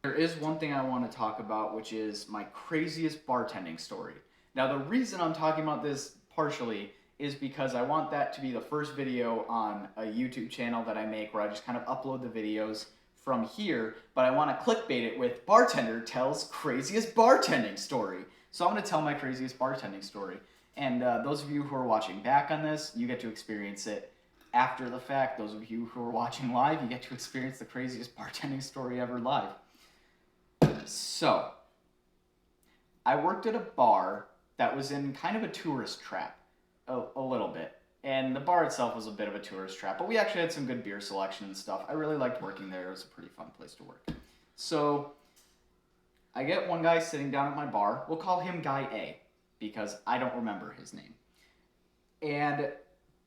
There is one thing I want to talk about, which is my craziest bartending story. Now, the reason I'm talking about this partially is because I want that to be the first video on a YouTube channel that I make where I just kind of upload the videos from here, but I want to clickbait it with bartender tells craziest bartending story. So I'm going to tell my craziest bartending story. And those of you who are watching back on this, you get to experience it after the fact. Those of you who are watching live, you get to experience the craziest bartending story ever live. So, I worked at a bar that was in kind of a tourist trap, a little bit. And the bar itself was a bit of a tourist trap, but we actually had some good beer selection and stuff. I really liked working there. It was a pretty fun place to work. So, I get one guy sitting down at my bar. We'll call him Guy A, because I don't remember his name. And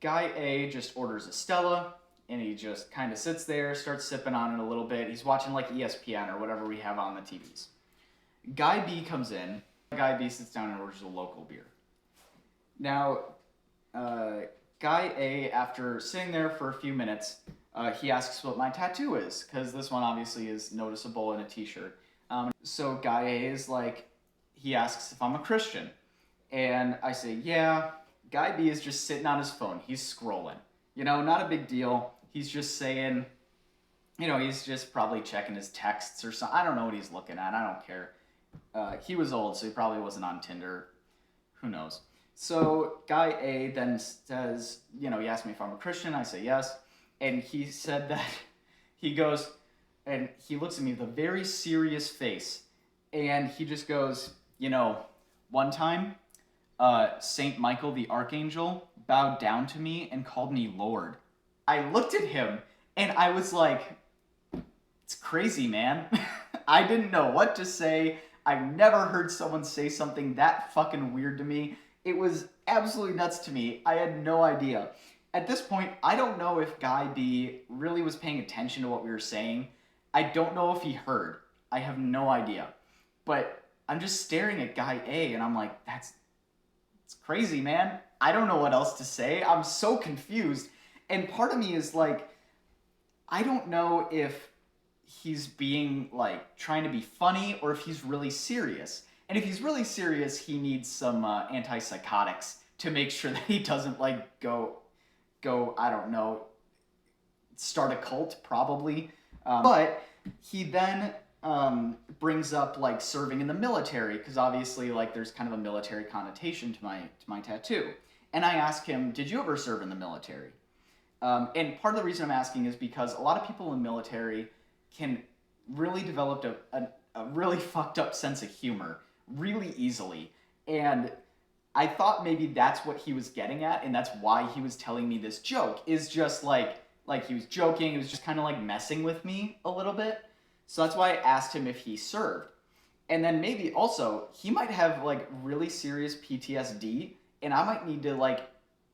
Guy A just orders a Stella, and he just kind of sits there, starts sipping on it a little bit. He's watching like ESPN or whatever we have on the TVs. Guy B comes in. Guy B sits down and orders a local beer. Now, Guy A, after sitting there for a few minutes, he asks what my tattoo is, because this one obviously is noticeable in a t-shirt. So Guy A is like, he asks if I'm a Christian. And I say, yeah. Guy B is just sitting on his phone. He's scrolling. You know, not a big deal. He's just saying, you know, he's just probably checking his texts or something. I don't know what he's looking at. I don't care. He was old, so he probably wasn't on Tinder. Who knows? So Guy A then says, you know, he asked me if I'm a Christian. I say yes. And he said that he goes, and he looks at me with a very serious face. And he just goes, you know, one time, Saint Michael the Archangel bowed down to me and called me Lord. I looked at him and I was like, it's crazy, man. I didn't know what to say. I've never heard someone say something that fucking weird to me. It was absolutely nuts to me. I had no idea. At this point, I don't know if Guy B really was paying attention to what we were saying. I don't know if he heard. I have no idea. But I'm just staring at Guy A and I'm like, it's crazy, man. I don't know what else to say. I'm so confused. And part of me is like, I don't know if he's being like trying to be funny or if he's really serious. And if he's really serious, he needs some antipsychotics to make sure that he doesn't like go, I don't know, start a cult probably. But he then brings up like serving in the military, because obviously like there's kind of a military connotation to my tattoo. And I ask him, did you ever serve in the military? And part of the reason I'm asking is because a lot of people in the military can really develop a really fucked up sense of humor really easily. And I thought maybe that's what he was getting at, and that's why he was telling me this joke, is just like he was joking, he was just kind of like messing with me a little bit. So that's why I asked him if he served. And then maybe also, he might have like really serious PTSD, and I might need to like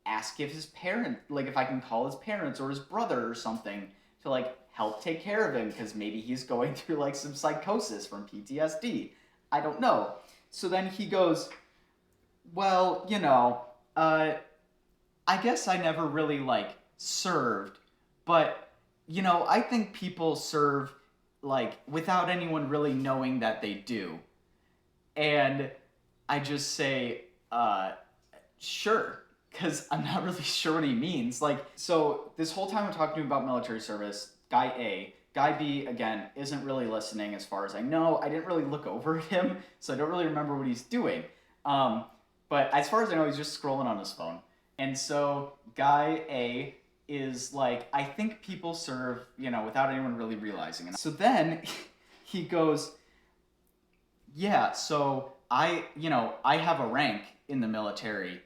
ask if his parent, like if I can call his parents or his brother or something to like help take care of him, because maybe he's going through like some psychosis from PTSD. I don't know. So then he goes, well, you know, I guess I never really like served, but you know, I think people serve like without anyone really knowing that they do. And I just say, sure, because I'm not really sure what he means. Like, so this whole time I'm talking to him about military service, Guy A, Guy B, again, isn't really listening as far as I know. I didn't really look over at him, so I don't really remember what he's doing. But as far as I know, he's just scrolling on his phone. And so Guy A is like, I think people serve, you know, without anyone really realizing it. So then he goes, yeah, so I have a rank in the military,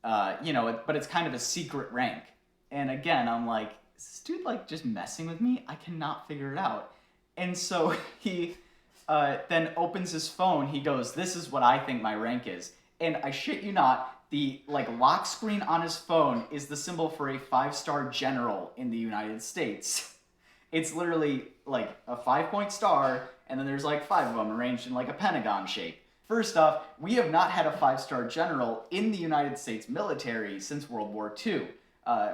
but it's kind of a secret rank. And again, I'm like, is this dude like just messing with me? I cannot figure it out. And so he then opens his phone. He goes, this is what I think my rank is. And I shit you not, the like lock screen on his phone is the symbol for a 5-star general in the United States. It's literally like a 5-point star, and then there's like 5 of them arranged in like a pentagon shape. First off, we have not had a 5-star general in the United States military since World War II,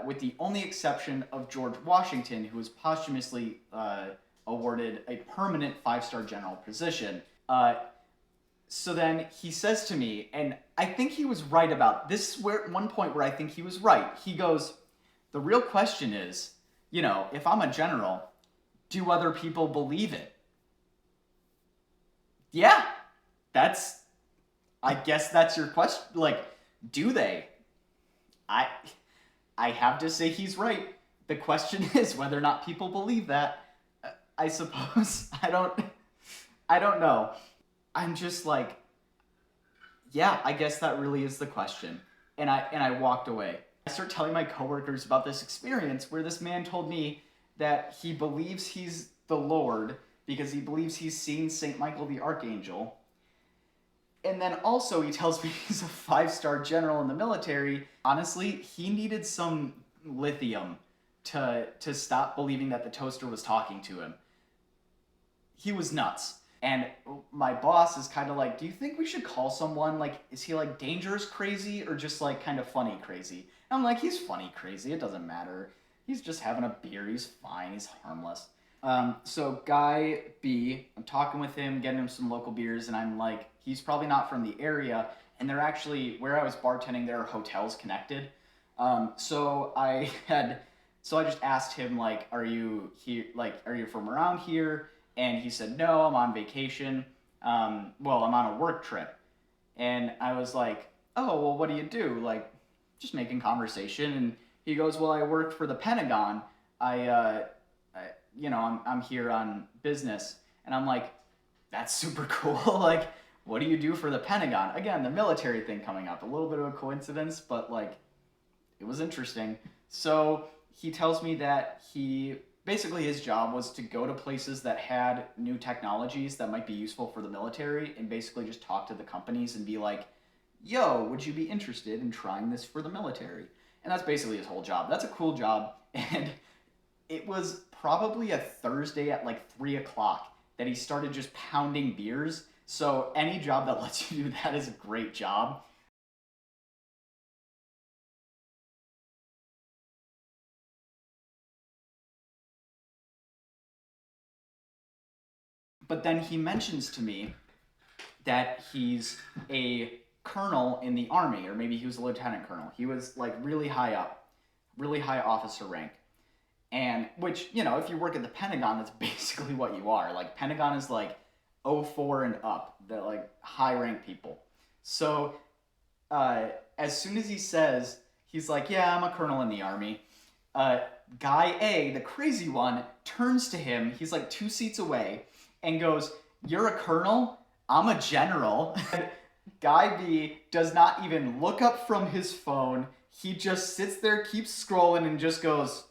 with the only exception of George Washington, who was posthumously awarded a permanent 5-star general position. So then he says to me, and I think he was right about this. Where one point where I think he was right. He goes, "The real question is, if I'm a general, do other people believe it?" Yeah, I guess that's your question. Like, do they? I I have to say he's right. The question is whether or not people believe that. I suppose I don't know. I'm just like, yeah, I guess that really is the question. And I walked away. I start telling my coworkers about this experience where this man told me that he believes he's the Lord because he believes he's seen St. Michael the Archangel. And then also he tells me he's a 5-star general in the military. Honestly, he needed some lithium to stop believing that the toaster was talking to him. He was nuts. And my boss is kind of like, "Do you think we should call someone? Like, is he like dangerous crazy or just like kind of funny crazy?" And I'm like, "He's funny crazy. It doesn't matter. He's just having a beer. He's fine. He's harmless." So Guy B, I'm talking with him, getting him some local beers, and I'm like, he's probably not from the area. And they're actually, where I was bartending, there are hotels connected. So I just asked him, like, "Are you here? Like, are you from around here?" And he said, "No, I'm on vacation. Well, I'm on a work trip." And I was like, "Oh, well, what do you do?" Like, just making conversation. And he goes, "Well, I work for the Pentagon. I'm here on business." And I'm like, "That's super cool." Like, what do you do for the Pentagon? Again, the military thing coming up. A little bit of a coincidence, but like, it was interesting. So he tells me that basically his job was to go to places that had new technologies that might be useful for the military and basically just talk to the companies and be like, "Yo, would you be interested in trying this for the military?" And that's basically his whole job. That's a cool job. And it was probably a Thursday at like 3 o'clock that he started just pounding beers. So any job that lets you do that is a great job. But then he mentions to me that he's a colonel in the army, or maybe he was a lieutenant colonel. He was like really high up, really high officer rank. And which, if you work at the Pentagon, that's basically what you are. Like, Pentagon is like 04 and up. They're like high rank people. So as soon as he says, he's like, "Yeah, I'm a colonel in the army," Guy A, the crazy one, turns to him. He's like 2 seats away and goes, "You're a colonel? I'm a general." Guy B does not even look up from his phone. He just sits there, keeps scrolling, and just goes,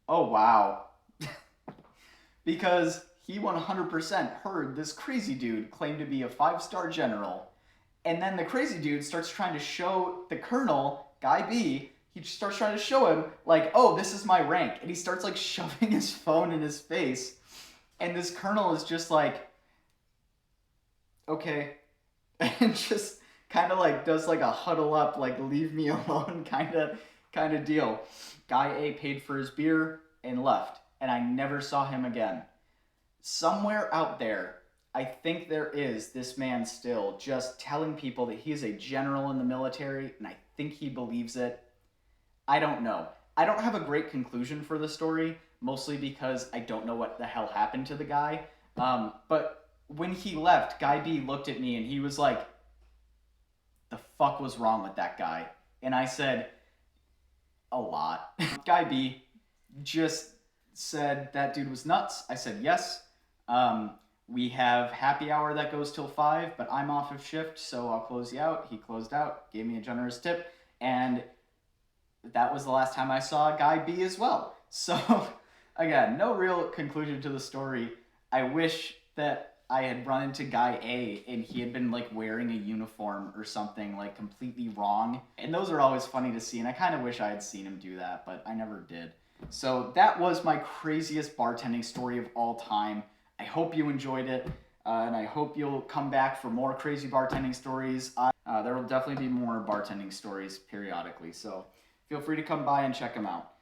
"Oh, wow." Because he 100% heard this crazy dude claim to be a 5-star general. And then the crazy dude starts trying to show the colonel, Guy B, he starts trying to show him, like, "Oh, this is my rank." And he starts, like, shoving his phone in his face. And this colonel is just like, "Okay." And just kind of like does like a huddle up, like, "Leave me alone" kind of deal. Guy A paid for his beer and left, and I never saw him again. Somewhere out there, I think there is this man still just telling people that he is a general in the military, and I think he believes it. I don't know. I don't have a great conclusion for the story, mostly because I don't know what the hell happened to the guy. But when he left, Guy B looked at me and he was like, "The fuck was wrong with that guy?" And I said, "A lot." Guy B just said that dude was nuts. I said, "Yes. We have happy hour that goes till 5, but I'm off of shift, so I'll close you out." He closed out, gave me a generous tip, and that was the last time I saw Guy B as well. So, again, no real conclusion to the story. I wish that I had run into Guy A and he had been like wearing a uniform or something like completely wrong. And those are always funny to see, and I kind of wish I had seen him do that, but I never did. So that was my craziest bartending story of all time. I hope you enjoyed it, and I hope you'll come back for more crazy bartending stories. There will definitely be more bartending stories periodically, so feel free to come by and check them out.